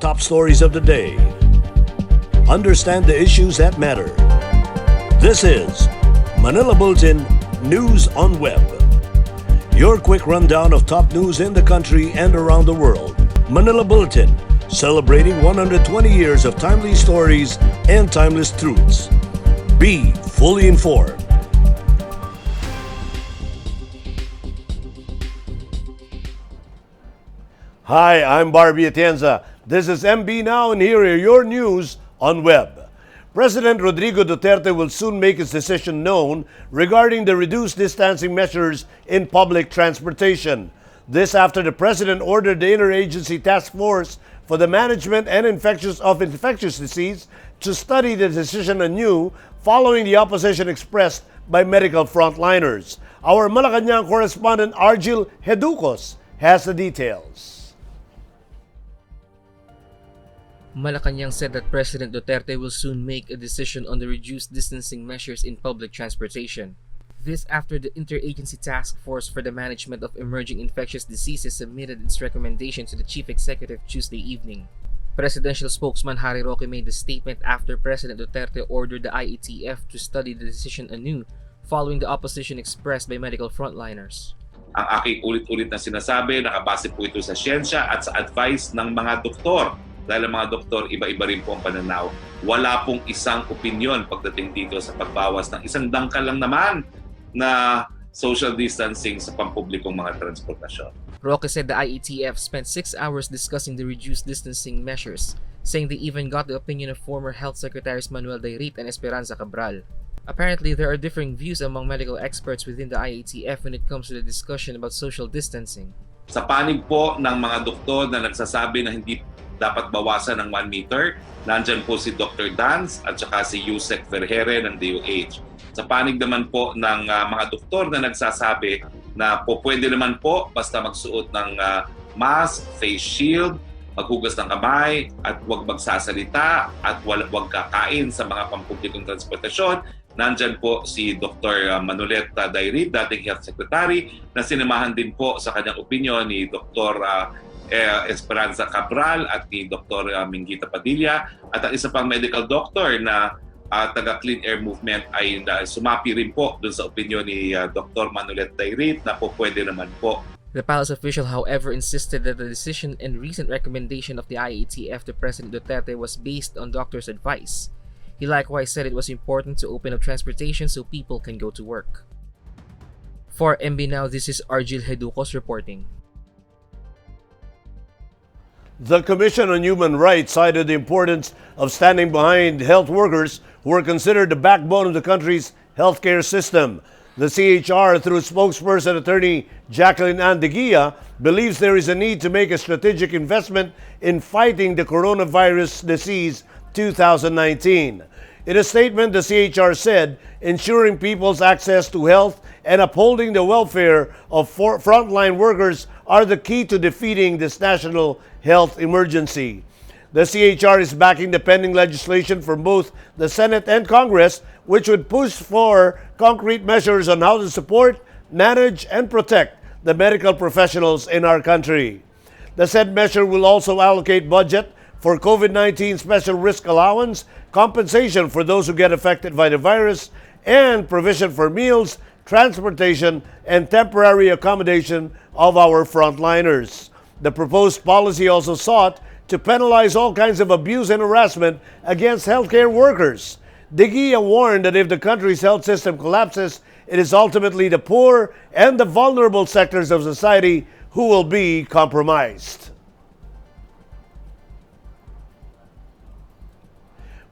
top stories of the day. Understand the issues that matter. This is Manila Bulletin News on Web. Your quick rundown of top news in the country and around the world. Manila Bulletin, celebrating 120 years of timely stories and timeless truths. Be fully informed. Hi, I'm Barbie Atienza. This is MB Now, and here are your news on web. President Rodrigo Duterte will soon make his decision known regarding the reduced distancing measures in public transportation. This after the president ordered the Interagency Task Force for the Management and Infectious Disease to study the decision anew following the opposition expressed by medical frontliners. Our Malacanang correspondent Argil Heducos has the details. Malacanang said that President Duterte will soon make a decision on the reduced distancing measures in public transportation. This after the Interagency Task Force for the Management of Emerging Infectious Diseases submitted its recommendation to the Chief Executive Tuesday evening. Presidential spokesman Harry Roque made the statement after President Duterte ordered the IATF to study the decision anew following the opposition expressed by medical frontliners. Ang aking ulit-ulit na sinasabi, nakabase po ito sa siyensya at sa advice ng mga doktor. Dahil ang mga doktor, iba-iba rin po ang pananaw. Wala pong isang opinyon pagdating dito sa pagbawas ng isang dangkal lang naman na social distancing sa pampublikong mga transportasyon. Roque said the IATF spent 6 hours discussing the reduced distancing measures, saying they even got the opinion of former Health Secretaries Manuel Dairit and Esperanza Cabral. Apparently, there are differing views among medical experts within the IATF when it comes to the discussion about social distancing. Sa panig po ng mga doktor na nagsasabi na hindi dapat bawasan ng 1 meter, nandyan po si Dr. Danz at saka si Yusek Vergere ng DOH. Sa panig naman po ng mga doktor na nagsasabi na po pwede naman po basta magsuot ng mask, face shield, maghugas ng kamay at huwag magsasalita at huwag kakain sa mga pampublikong transportasyon. Nandyan po si Dr. Manoleta Dairit, dating Health Secretary, na sinamahan din po sa kanyang opinion ni Dr. Esperanza Cabral at ni Dr. Mingita Padilla at ang isa pang medical doctor na taga Clean Air Movement ay sumapi rin po dun sa opinion ni Dr. Manoleta Dairit na po pwede naman po. The palace official, however, insisted that the decision and recent recommendation of the IATF to President Duterte was based on doctors' advice. He likewise said it was important to open up transportation so people can go to work. For MB Now, this is Argil Heducos reporting. The Commission on Human Rights cited the importance of standing behind health workers who are considered the backbone of the country's healthcare system. The CHR, through spokesperson attorney Jacqueline Andeguia, believes there is a need to make a strategic investment in fighting the coronavirus disease 2019. In a statement, the CHR said ensuring people's access to health and upholding the welfare of frontline workers are the key to defeating this national health emergency. The CHR is backing the pending legislation from both the Senate and Congress, which would push for concrete measures on how to support, manage, and protect the medical professionals in our country. The said measure will also allocate budget for COVID-19 special risk allowance, compensation for those who get affected by the virus, and provision for meals, transportation, and temporary accommodation of our frontliners. The proposed policy also sought to penalize all kinds of abuse and harassment against healthcare workers. Deguia warned that if the country's health system collapses, it is ultimately the poor and the vulnerable sectors of society who will be compromised.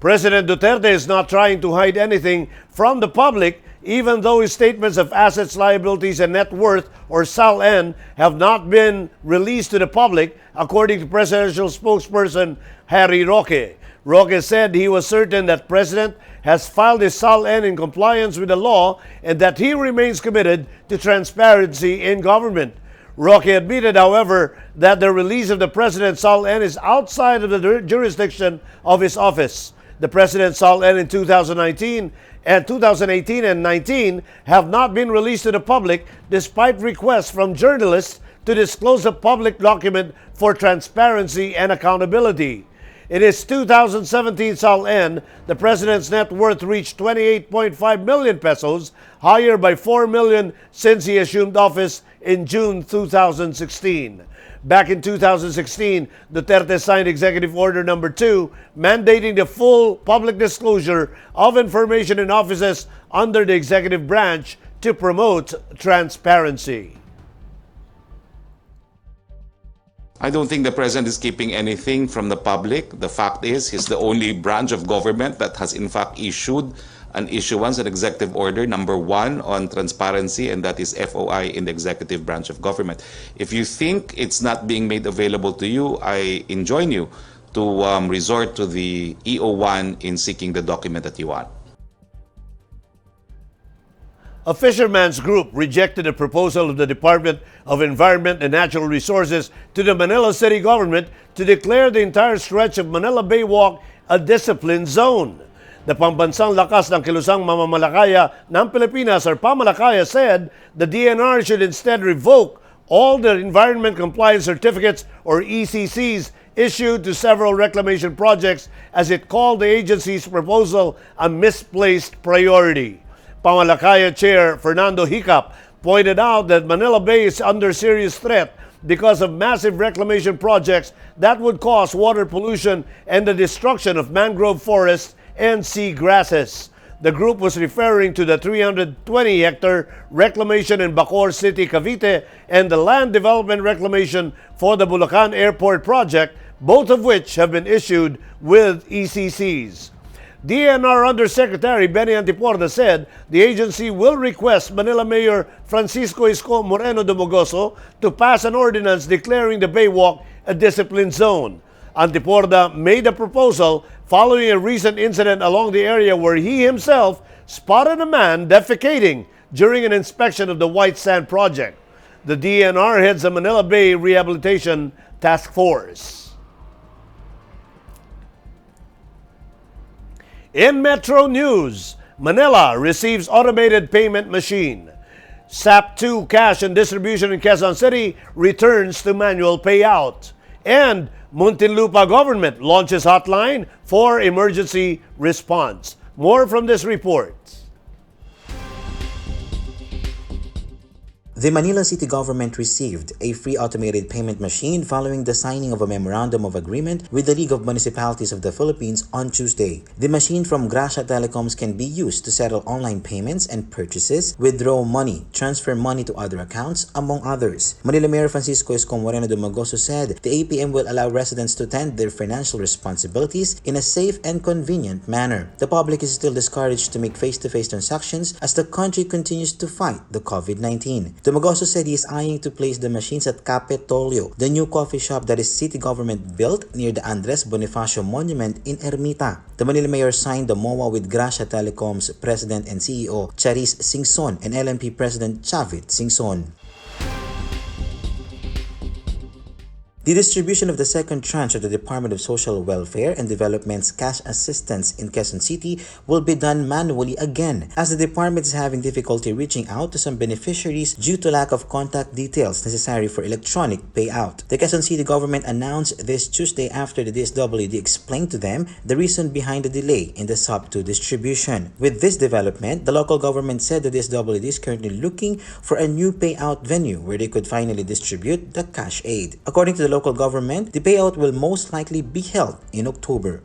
President Duterte is not trying to hide anything from the public, even though his statements of assets, liabilities, and net worth, or SALN, have not been released to the public, according to presidential spokesperson Harry Roque. Roque said he was certain that President has filed his SALN in compliance with the law and that he remains committed to transparency in government. Roque admitted, however, that the release of the President's SALN is outside of the jurisdiction of his office. The President's SALN in 2018 and 19 have not been released to the public despite requests from journalists to disclose a public document for transparency and accountability. In his 2017 SALN, the president's net worth reached 28.5 million pesos, higher by 4 million since he assumed office in June 2016. Back in 2016, Duterte signed Executive Order Number 2, mandating the full public disclosure of information in offices under the executive branch to promote transparency. I don't think the president is keeping anything from the public. The fact is, he's the only branch of government that has in fact issued an executive order number 1 on transparency, and that is FOI in the executive branch of government. If you think it's not being made available to you, I enjoin you to resort to the EO1 in seeking the document that you want. A fisherman's group rejected a proposal of the Department of Environment and Natural Resources to the Manila City government to declare the entire stretch of Manila Bay Walk a disciplined zone. The Pambansang Lakas ng Kilusang Mamamalakaya ng Pilipinas, or Pamalakaya, said the DENR should instead revoke all the environment compliance certificates, or ECCs, issued to several reclamation projects, as it called the agency's proposal a misplaced priority. Pamalakaya Chair Fernando Hicap pointed out that Manila Bay is under serious threat because of massive reclamation projects that would cause water pollution and the destruction of mangrove forests and sea grasses. The group was referring to the 320-hectare reclamation in Bacoor City, Cavite, and the land development reclamation for the Bulacan Airport project, both of which have been issued with ECCs. DENR Undersecretary Benny Antiporda said the agency will request Manila Mayor Francisco Isko Moreno Dumogoso to pass an ordinance declaring the Baywalk a disciplined zone. Antiporda made a proposal following a recent incident along the area where he himself spotted a man defecating during an inspection of the White Sand Project. The DENR heads the Manila Bay Rehabilitation Task Force. In Metro News, Manila receives automated payment machine. SAP2 cash and distribution in Quezon City returns to manual payout. And Muntinlupa government launches hotline for emergency response. More from this report. The Manila City government received a free automated payment machine following the signing of a memorandum of agreement with the League of Municipalities of the Philippines on Tuesday. The machine from Gracia Telecoms can be used to settle online payments and purchases, withdraw money, transfer money to other accounts, among others. Manila Mayor Francisco Isko Moreno Dumogoso said the APM will allow residents to tend their financial responsibilities in a safe and convenient manner. The public is still discouraged to make face-to-face transactions as the country continues to fight the COVID-19. Dumogoso said he is eyeing to place the machines at Capitolio, the new coffee shop that is city government built near the Andres Bonifacio Monument in Ermita. The Manila Mayor signed the MOA with Gracia Telecom's President and CEO Charis Singson and LMP President Chavit Singson. The distribution of the second tranche of the Department of Social Welfare and Development's cash assistance in Quezon City will be done manually again, as the department is having difficulty reaching out to some beneficiaries due to lack of contact details necessary for electronic payout. The Quezon City government announced this Tuesday after the DSWD explained to them the reason behind the delay in the SAP2 distribution. With this development, the local government said the DSWD is currently looking for a new payout venue where they could finally distribute the cash aid. According to the local government, the payout will most likely be held in October.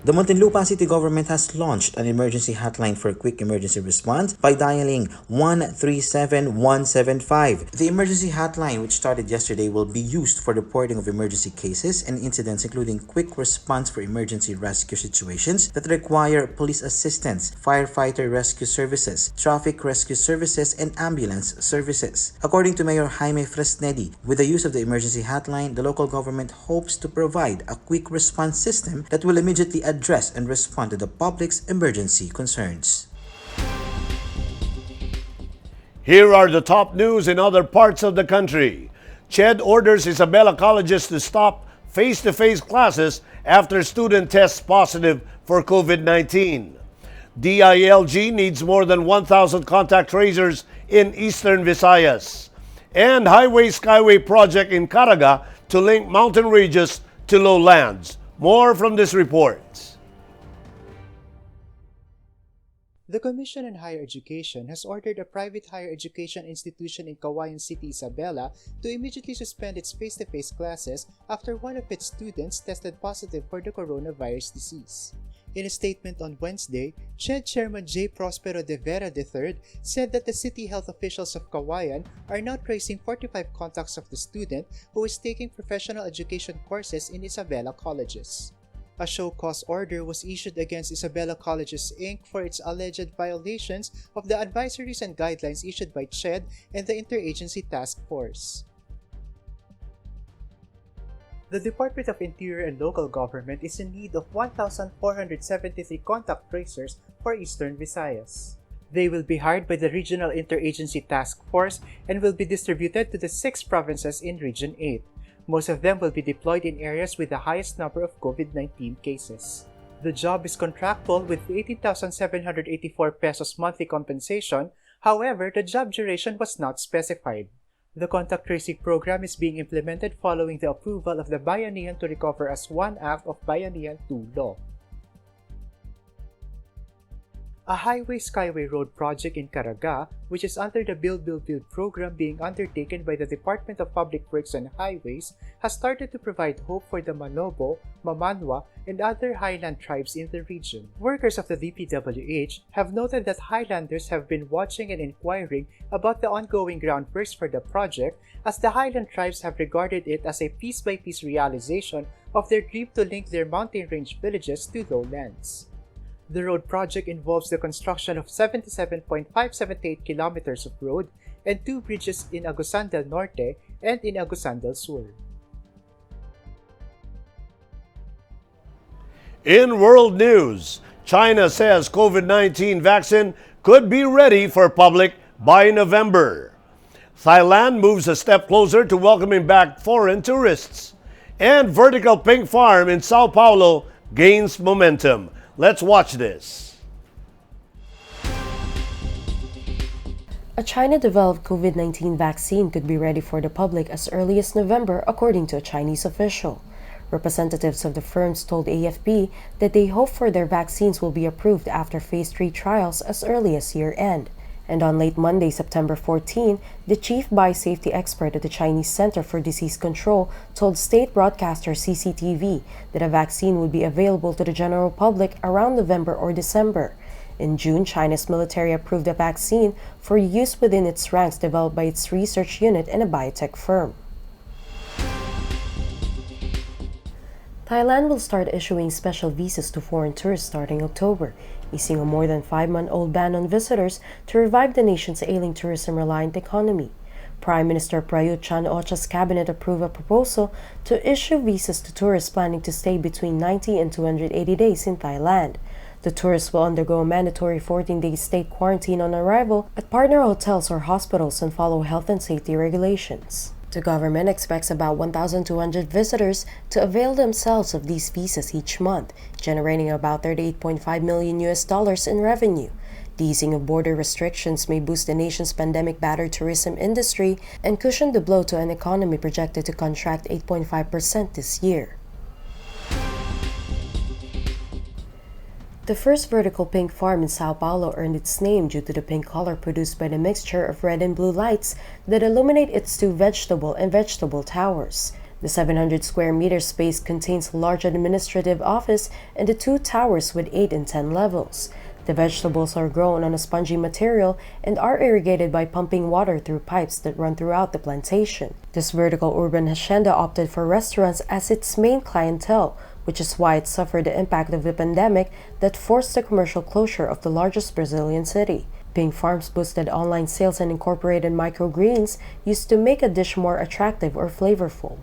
The Muntinlupa City government has launched an emergency hotline for quick emergency response by dialing 137175. The emergency hotline, which started yesterday, will be used for reporting of emergency cases and incidents, including quick response for emergency rescue situations that require police assistance, firefighter rescue services, traffic rescue services, and ambulance services. According to Mayor Jaime Fresnedi, with the use of the emergency hotline, the local government hopes to provide a quick response system that will immediately address and respond to the public's emergency concerns. Here are the top news in other parts of the country. CHED orders Isabela colleges to stop face-to-face classes after student tests positive for COVID-19. DILG needs more than 1,000 contact tracers in Eastern Visayas. And Highway Skyway project in Caraga to link mountain ranges to lowlands. More from this report. The Commission on Higher Education has ordered a private higher education institution in Cauayan City, Isabela to immediately suspend its face-to-face classes after one of its students tested positive for the coronavirus disease. In a statement on Wednesday, CHED Chairman J. Prospero de Vera III said that the city health officials of Cauayan are now tracing 45 contacts of the student who is taking professional education courses in Isabela colleges. A show-cause order was issued against Isabela Colleges Inc. for its alleged violations of the advisories and guidelines issued by CHED and the Interagency Task Force. The Department of Interior and Local Government is in need of 1,473 contact tracers for Eastern Visayas. They will be hired by the Regional Interagency Task Force and will be distributed to the 6 provinces in Region 8. Most of them will be deployed in areas with the highest number of COVID-19 cases. The job is contractual with 18,784 pesos monthly compensation. However, the job duration was not specified. The contact tracing program is being implemented following the approval of the Bayanihan to Recover as One Act of Bayanihan 2 law. A highway skyway road project in Caraga, which is under the Build program being undertaken by the Department of Public Works and Highways, has started to provide hope for the Malobo, Mamanwa, and other highland tribes in the region. Workers of the DPWH have noted that highlanders have been watching and inquiring about the ongoing groundworks for the project, as the highland tribes have regarded it as a piece-by-piece realization of their dream to link their mountain range villages to lowlands. The road project involves the construction of 77.578 kilometers of road and 2 bridges in Agusan del Norte and in Agusan del Sur. In world news, China says COVID-19 vaccine could be ready for public by November. Thailand moves a step closer to welcoming back foreign tourists. And vertical pink farm in Sao Paulo gains momentum. Let's watch this. A China-developed COVID-19 vaccine could be ready for the public as early as November, according to a Chinese official. Representatives of the firms told AFP that they hope for their vaccines will be approved after Phase 3 trials as early as year-end. And on late Monday, September 14, the chief biosafety expert at the Chinese Center for Disease Control told state broadcaster CCTV that a vaccine would be available to the general public around November or December. In June, China's military approved a vaccine for use within its ranks developed by its research unit and a biotech firm. Thailand will start issuing special visas to foreign tourists starting October, easing a more than 5-month-old ban on visitors to revive the nation's ailing tourism-reliant economy. Prime Minister Prayut Chan-o-cha's cabinet approved a proposal to issue visas to tourists planning to stay between 90 and 280 days in Thailand. The tourists will undergo a mandatory 14-day state quarantine on arrival at partner hotels or hospitals and follow health and safety regulations. The government expects about 1,200 visitors to avail themselves of these visas each month, generating about $38.5 million in revenue. The easing of border restrictions may boost the nation's pandemic-battered tourism industry and cushion the blow to an economy projected to contract 8.5% this year. The first vertical pink farm in Sao Paulo earned its name due to the pink color produced by the mixture of red and blue lights that illuminate its 2 vegetable and vegetable towers. The 700 square meter space contains a large administrative office and the 2 towers with 8 and 10 levels. The vegetables are grown on a spongy material and are irrigated by pumping water through pipes that run throughout the plantation. This vertical urban hacienda opted for restaurants as its main clientele, which is why it suffered the impact of the pandemic that forced the commercial closure of the largest Brazilian city. Pink Farms boosted online sales and incorporated microgreens used to make a dish more attractive or flavorful.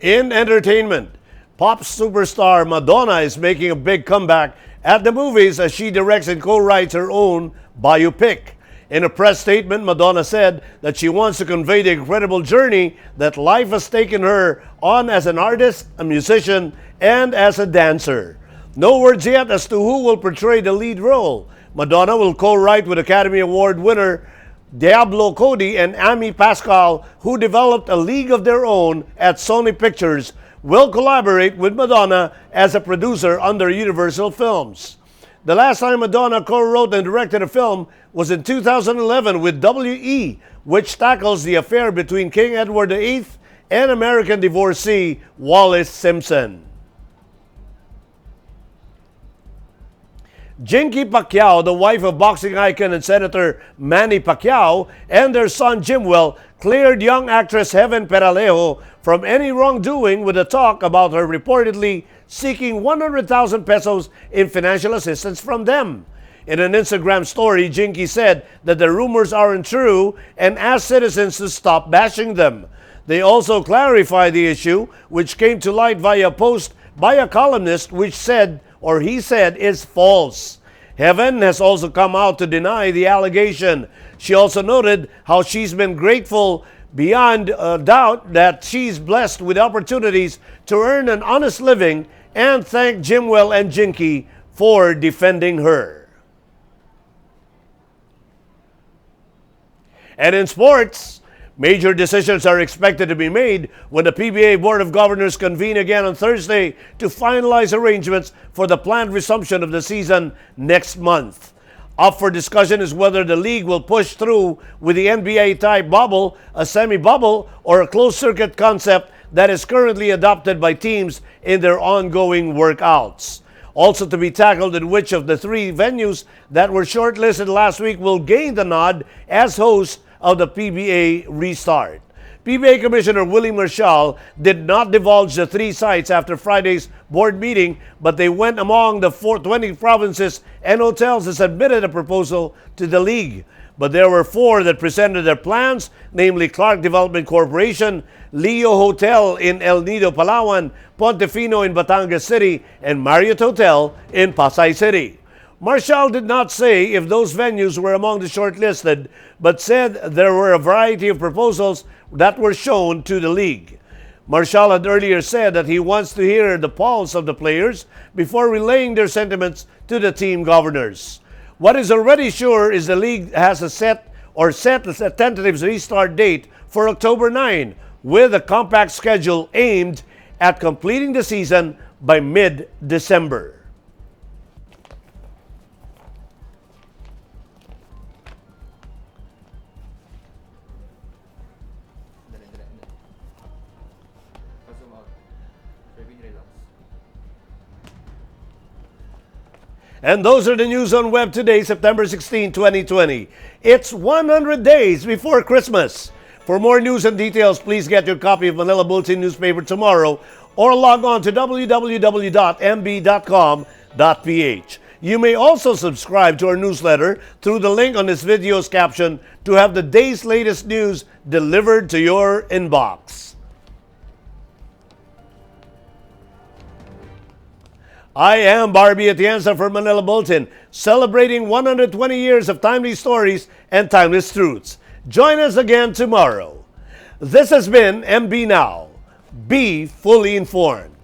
In entertainment, pop superstar Madonna is making a big comeback at the movies as she directs and co-writes her own biopic. In a press statement, Madonna said that she wants to convey the incredible journey that life has taken her on as an artist, a musician, and as a dancer. No words yet as to who will portray the lead role. Madonna will co-write with Academy Award winner Diablo Cody and Amy Pascal, who developed A League of Their Own at Sony Pictures, will collaborate with Madonna as a producer under Universal Films. The last time Madonna co-wrote and directed a film was in 2011 with W.E., which tackles the affair between King Edward VIII and American divorcee Wallis Simpson. Jinkee Pacquiao, the wife of boxing icon and Senator Manny Pacquiao, and their son Jimuel, cleared young actress Heaven Peralejo from any wrongdoing with a talk about her reportedly seeking 100,000 pesos in financial assistance from them. In an Instagram story, Jinkee said that the rumors aren't true and asked citizens to stop bashing them. They also clarified the issue, which came to light via a post by a columnist which said, or he said, is false. Heaven has also come out to deny the allegation. She also noted how she's been grateful beyond doubt that she's blessed with opportunities to earn an honest living, and thanked Jimuel and Jinkee for defending her. And in sports, major decisions are expected to be made when the PBA Board of Governors convene again on Thursday to finalize arrangements for the planned resumption of the season next month. Up for discussion is whether the league will push through with the NBA-type bubble, a semi-bubble, or a closed-circuit concept that is currently adopted by teams in their ongoing workouts. Also to be tackled in which of the three venues that were shortlisted last week will gain the nod as hosts of the PBA restart. PBA Commissioner Willie Marshall did not divulge the three sites after Friday's board meeting, but they went among the 20 provinces and hotels that submitted a proposal to the league. But there were four that presented their plans, namely Clark Development Corporation, Leo Hotel in El Nido, Palawan, Pontefino in Batangas City, and Marriott Hotel in Pasay City. Marshall did not say if those venues were among the shortlisted, but said there were a variety of proposals that were shown to the league. Marshall had earlier said that he wants to hear the pulse of the players before relaying their sentiments to the team governors. What is already sure is the league has set a tentative restart date for October 9, with a compact schedule aimed at completing the season by mid-December. And those are the news on web today, September 16, 2020. It's 100 days before Christmas. For more news and details, please get your copy of Manila Bulletin newspaper tomorrow or log on to www.mb.com.ph. You may also subscribe to our newsletter through the link on this video's caption to have the day's latest news delivered to your inbox. I am Barbie Atienza for Manila Bulletin, celebrating 120 years of timely stories and timeless truths. Join us again tomorrow. This has been MB Now. Be fully informed.